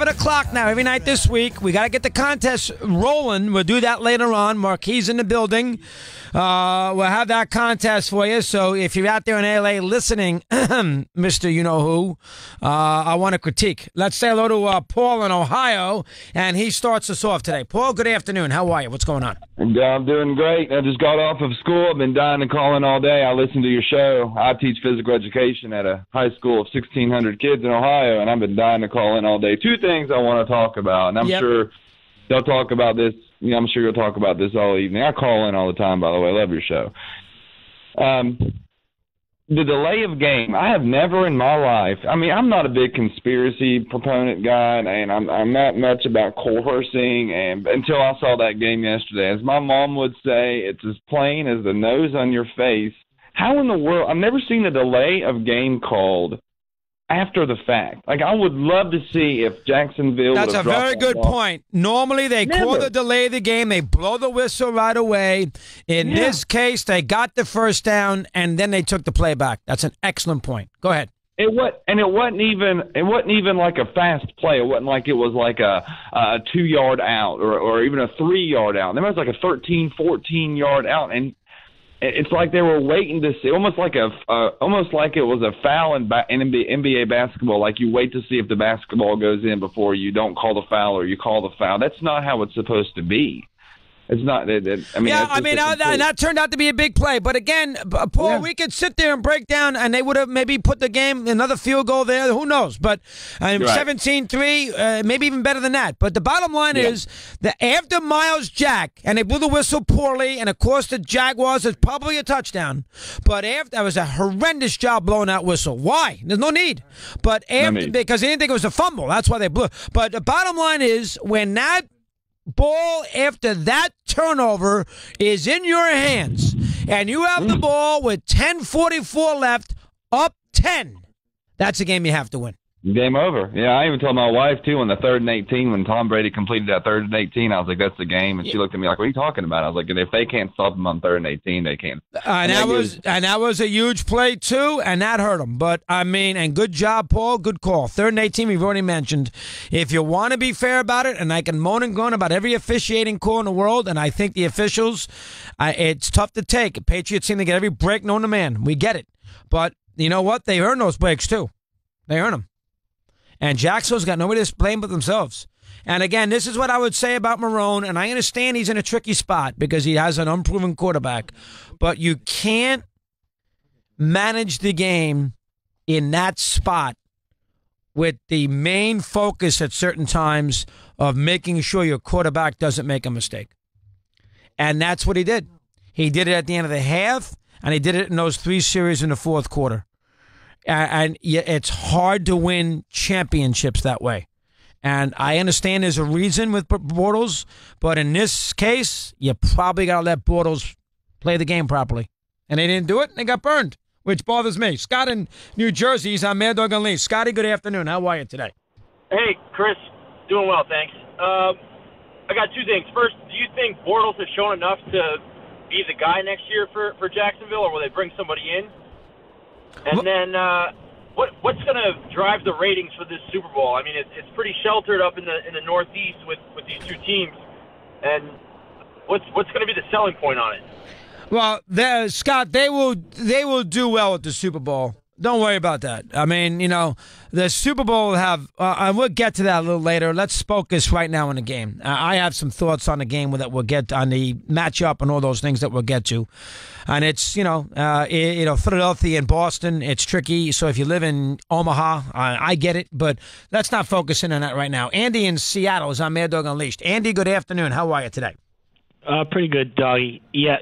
7 o'clock now, every night this week. We got to get the contest rolling. We'll do that later on. Marquis in the building. We'll have that contest for you. So if you're out there in L.A. listening, Mr. You-Know-Who, I want to critique. Let's say hello to Paul in Ohio, and he starts us off today. Paul, good afternoon. How are you? What's going on? I'm doing great. I just got off of school. I've been dying to call in all day. I listen to your show. I teach physical education at a high school of 1,600 kids in Ohio, and I've been dying to call in all day. Two things I want to talk about, and I'm sure they'll talk about this. You know, I'm sure you'll talk about this all evening. I call in all the time, by the way. I love your show. The delay of game, I have never in my life, I mean, I'm not a big conspiracy proponent guy, and I'm not much about coercing, and until I saw that game yesterday. As my mom would say, it's as plain as the nose on your face. How in the world, I've never seen a delay of game called after the fact. Like, I would love to see if Jacksonville. That's a very good point. Normally, they call the delay of the game. They blow the whistle right away. In this case, they got the first down, and then they took the play back. That's an excellent point. Go ahead. It wasn't even like a fast play. It wasn't like it was like a 2-yard out or even a 3-yard out. There was like a 13, 14-yard out, and it's like they were waiting to see, almost like it was a foul in NBA basketball. Like you wait to see if the basketball goes in before you don't call the foul or you call the foul. That's not how it's supposed to be. It's not. That turned out to be a big play. But again, Paul, we could sit there and break down, and they would have maybe put the game, another field goal there. Who knows? But 17-3, maybe even better than that. But the bottom line is that after Miles Jack, and they blew the whistle poorly, and of course the Jaguars is probably a touchdown. But after that was a horrendous job blowing that whistle. Why? There's no need. But because they didn't think it was a fumble, that's why they blew. But the bottom line is when that ball after that turnover is in your hands and you have the ball with 10:44 left, up 10, that's a game you have to win. Game over. Yeah, I even told my wife, too, on the 3rd and 18, when Tom Brady completed that 3rd and 18, I was like, that's the game. And she looked at me like, what are you talking about? I was like, if they can't stop them on 3rd and 18, they can't. And that was a huge play, too, and that hurt them. But, I mean, and good job, Paul. Good call. 3rd and 18, we've already mentioned. If you want to be fair about it, and I can moan and groan about every officiating call in the world, and I think the officials, it's tough to take. Patriots seem to get every break known to man. We get it. But you know what? They earn those breaks, too. They earn them. And Jacksonville's got nobody to blame but themselves. And again, this is what I would say about Marrone, and I understand he's in a tricky spot because he has an unproven quarterback, but you can't manage the game in that spot with the main focus at certain times of making sure your quarterback doesn't make a mistake. And that's what he did. He did it at the end of the half, and he did it in those 3 series in the fourth quarter. And it's hard to win championships that way. And I understand there's a reason with Bortles, but in this case, you probably got to let Bortles play the game properly. And they didn't do it, and they got burned, which bothers me. Scott in New Jersey, he's on Mad Dog Unleashed. Scotty, good afternoon. How are you today? Hey, Chris. Doing well, thanks. I got 2 things. First, do you think Bortles has shown enough to be the guy next year for Jacksonville, or will they bring somebody in? And then what's going to drive the ratings for this Super Bowl? I mean, it's pretty sheltered up in the Northeast with these 2 teams. And what's going to be the selling point on it? Well, Scott, they will do well at the Super Bowl. Don't worry about that. I mean, you know, the Super Bowl will have, and we'll get to that a little later. Let's focus right now on the game. I have some thoughts on the game that we'll get on the matchup and all those things that we'll get to. And it's, Philadelphia and Boston, it's tricky. So if you live in Omaha, I get it, but let's not focus in on that right now. Andy in Seattle is on Mad Dog Unleashed. Andy, good afternoon. How are you today? Pretty good, Doggy. Yeah,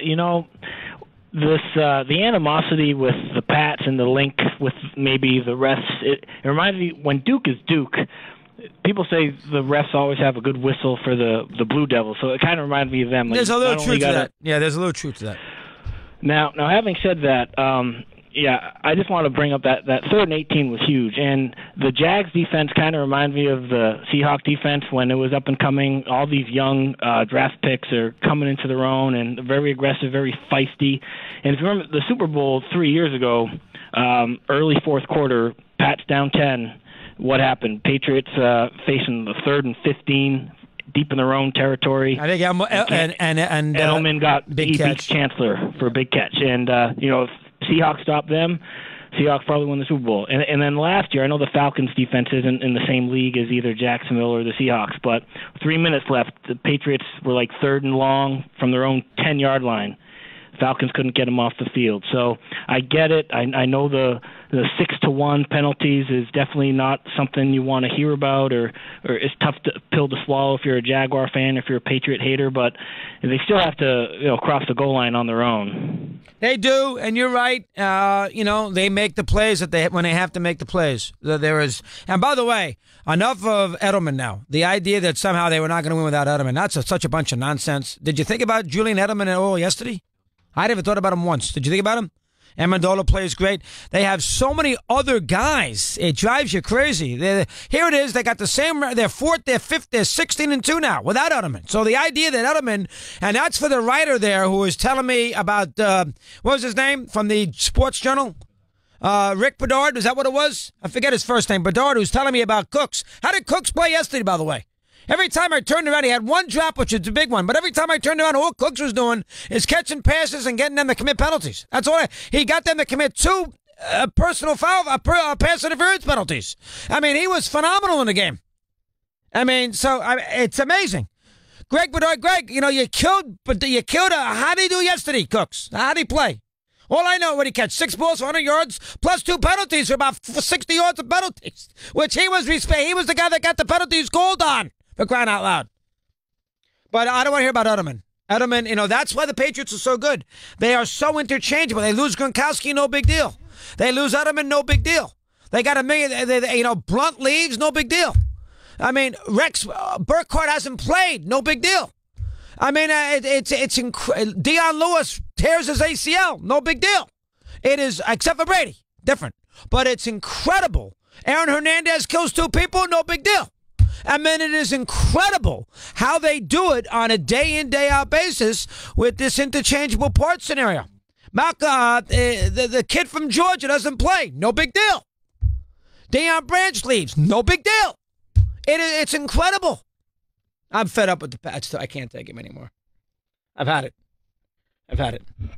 this the animosity with the Pats and the link with maybe the refs, it reminds me when Duke is Duke, people say the refs always have a good whistle for the Blue Devils, so it kind of reminds me of them. There's a little truth to that. Yeah, there's a little truth to that. Now having said that, I just want to bring up that 3rd and 18 was huge, and the Jags defense kind of reminded me of the Seahawks defense when it was up and coming. All these young draft picks are coming into their own and very aggressive, very feisty. And if you remember the Super Bowl 3 years ago, early fourth quarter, Pats down 10. what happened? Patriots facing the 3rd and 15, deep in their own territory. I think Edelman got big beats Chancellor for a big catch, and if Seahawks stop them, Seahawks probably win the Super Bowl. And then last year, I know the Falcons' defense isn't in the same league as either Jacksonville or the Seahawks, but 3 minutes left, the Patriots were like 3rd and long from their own 10-yard line. Falcons couldn't get them off the field. So I get it. I know the 6-1 penalties is definitely not something you want to hear about, or it's tough pill to swallow if you're a Jaguar fan, if you're a Patriot hater, but they still have to cross the goal line on their own. They do, and you're right. They make the plays when they have to make the plays. And by the way, enough of Edelman now. The idea that somehow they were not going to win without Edelman, that's such a bunch of nonsense. Did you think about Julian Edelman at all yesterday? I never thought about him once. Did you think about him? Amendola plays great. They have so many other guys. It drives you crazy. Here it is. They got the same. They're 4th, they're 5th, they're 16-2 now without Edelman. So the idea that Edelman, and that's for the writer there who was telling me about, what was his name from the Sports Journal? Rick Bedard, is that what it was? I forget his first name. Bedard, who's telling me about Cooks. How did Cooks play yesterday, by the way? Every time I turned around, he had one drop, which is a big one. But every time I turned around, all Cooks was doing is catching passes and getting them to commit penalties. That's all. He got them to commit 2 personal foul, pass interference penalties. I mean, he was phenomenal in the game. I mean, it's amazing. Greg Bedard, you killed. How did he do yesterday, Cooks? How did he play? All I know, what he catch 6 balls for 100 yards plus 2 penalties for about 60 yards of penalties, which he was the guy that got the penalties called on. For crying out loud. But I don't want to hear about Edelman. Edelman, that's why the Patriots are so good. They are so interchangeable. They lose Gronkowski, no big deal. They lose Edelman, no big deal. They got $1 million, Blunt leaves, no big deal. I mean, Rex Burkhardt hasn't played, no big deal. I mean, it's incredible. Deion Lewis tears his ACL, no big deal. It is, except for Brady, different. But it's incredible. Aaron Hernandez kills 2 people, no big deal. I mean, it is incredible how they do it on a day-in, day-out basis with this interchangeable part scenario. The kid from Georgia doesn't play. No big deal. Deion Branch leaves. No big deal. It's incredible. I'm fed up with the Pats. I can't take him anymore. I've had it.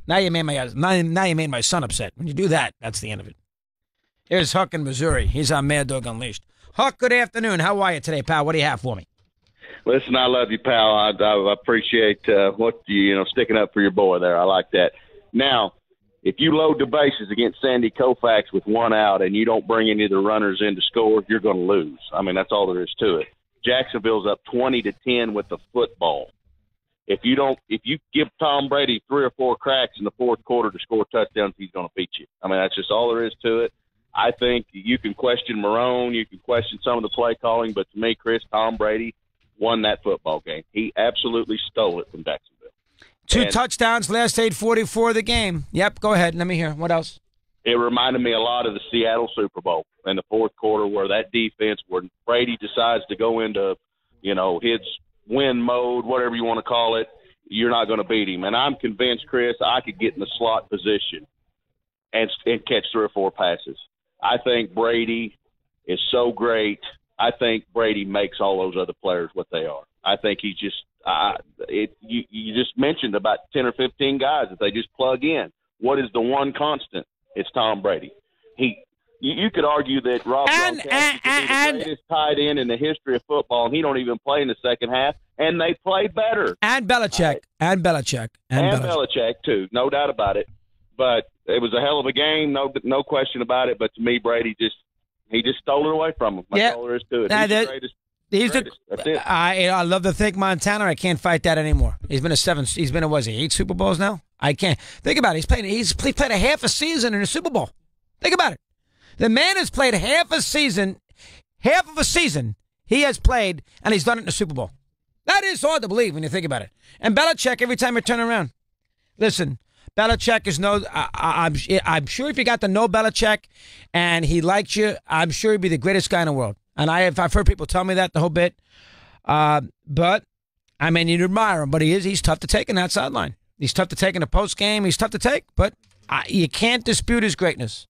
Now you made my son upset. When you do that, that's the end of it. Here's Huck in Missouri. He's on Mad Dog Unleashed. Huck, good afternoon. How are you today, pal? What do you have for me? Listen, I love you, pal. I appreciate what you sticking up for your boy there. I like that. Now, if you load the bases against Sandy Koufax with 1 out and you don't bring any of the runners in to score, you're going to lose. I mean, that's all there is to it. Jacksonville's up 20-10 with the football. If you give Tom Brady 3 or 4 cracks in the 4th quarter to score touchdowns, he's going to beat you. I mean, that's just all there is to it. I think you can question Marone, you can question some of the play calling, but to me, Chris, Tom Brady won that football game. He absolutely stole it from Jacksonville. 2 touchdowns, last 8:44 of the game. Yep, go ahead. Let me hear. What else? It reminded me a lot of the Seattle Super Bowl in the 4th quarter where that defense, where Brady decides to go into, his win mode, whatever you want to call it, you're not going to beat him. And I'm convinced, Chris, I could get in the slot position and catch 3 or 4 passes. I think Brady is so great. I think Brady makes all those other players what they are. I think he just you just mentioned about 10 or 15 guys that they just plug in. What is the one constant? It's Tom Brady. You could argue that Rob Gronkowski is the greatest tight end in the history of football, and he don't even play in the second half, and they play better. And Belichick. And Belichick, too. No doubt about it. But it was a hell of a game, no question about it. But to me, Brady just stole it away from him. That's all there is to it. He's the greatest. That's it. I love to think Montana. I can't fight that anymore. He's been a 8 Super Bowls now? I can't. Think about it. He's played a half a season in a Super Bowl. Think about it. The man has played half of a season he has played, and he's done it in the Super Bowl. That is hard to believe when you think about it. And Belichick, every time you turn around. Listen, Belichick is I'm sure if you got to know Belichick and he liked you, I'm sure he'd be the greatest guy in the world. And I've heard people tell me that the whole bit. But, I mean, you'd admire him, but he's tough to take in that sideline. He's tough to take in the post game. He's tough to take, but you can't dispute his greatness.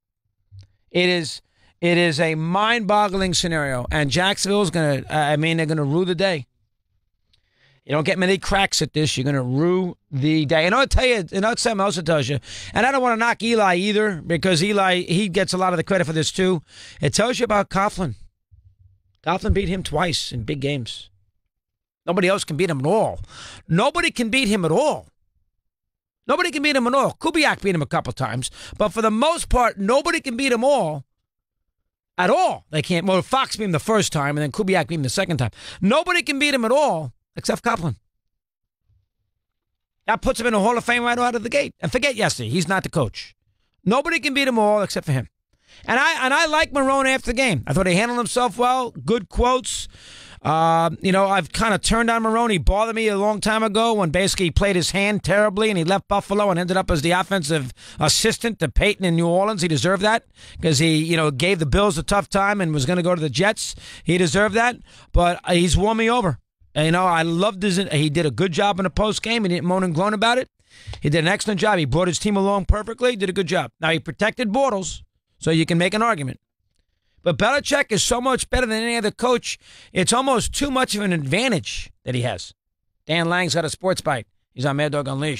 It is It is a mind-boggling scenario, and Jacksonville's going to, they're going to rue the day. You don't get many cracks at this. You're going to rue the day. And I'll tell you, something else it tells you, and I don't want to knock Eli either, because Eli, he gets a lot of the credit for this too. It tells you about Coughlin. Coughlin beat him twice in big games. Nobody else can beat him at all. Nobody can beat him at all. Nobody can beat him at all. Kubiak beat him a couple times, but for the most part, nobody can beat him all. At all. They can't. Well, Fox beat him the first time, and then Kubiak beat him the second time. Nobody can beat him at all except Coughlin. That puts him in the Hall of Fame right out of the gate. And forget yesterday. He's not the coach. Nobody can beat him all except for him. And I like Marrone after the game. I thought he handled himself well. Good quotes. I've kind of turned on Marrone. He bothered me a long time ago when basically he played his hand terribly and he left Buffalo and ended up as the offensive assistant to Peyton in New Orleans. He deserved that because he, gave the Bills a tough time and was going to go to the Jets. He deserved that, but he's won me over. And, I loved he did a good job in the post game. He didn't moan and groan about it. He did an excellent job. He brought his team along perfectly. Did a good job. Now, he protected Bortles, so you can make an argument. But Belichick is so much better than any other coach. It's almost too much of an advantage that he has. Dan Lang's got a sports bite. He's on Mad Dog Unleashed.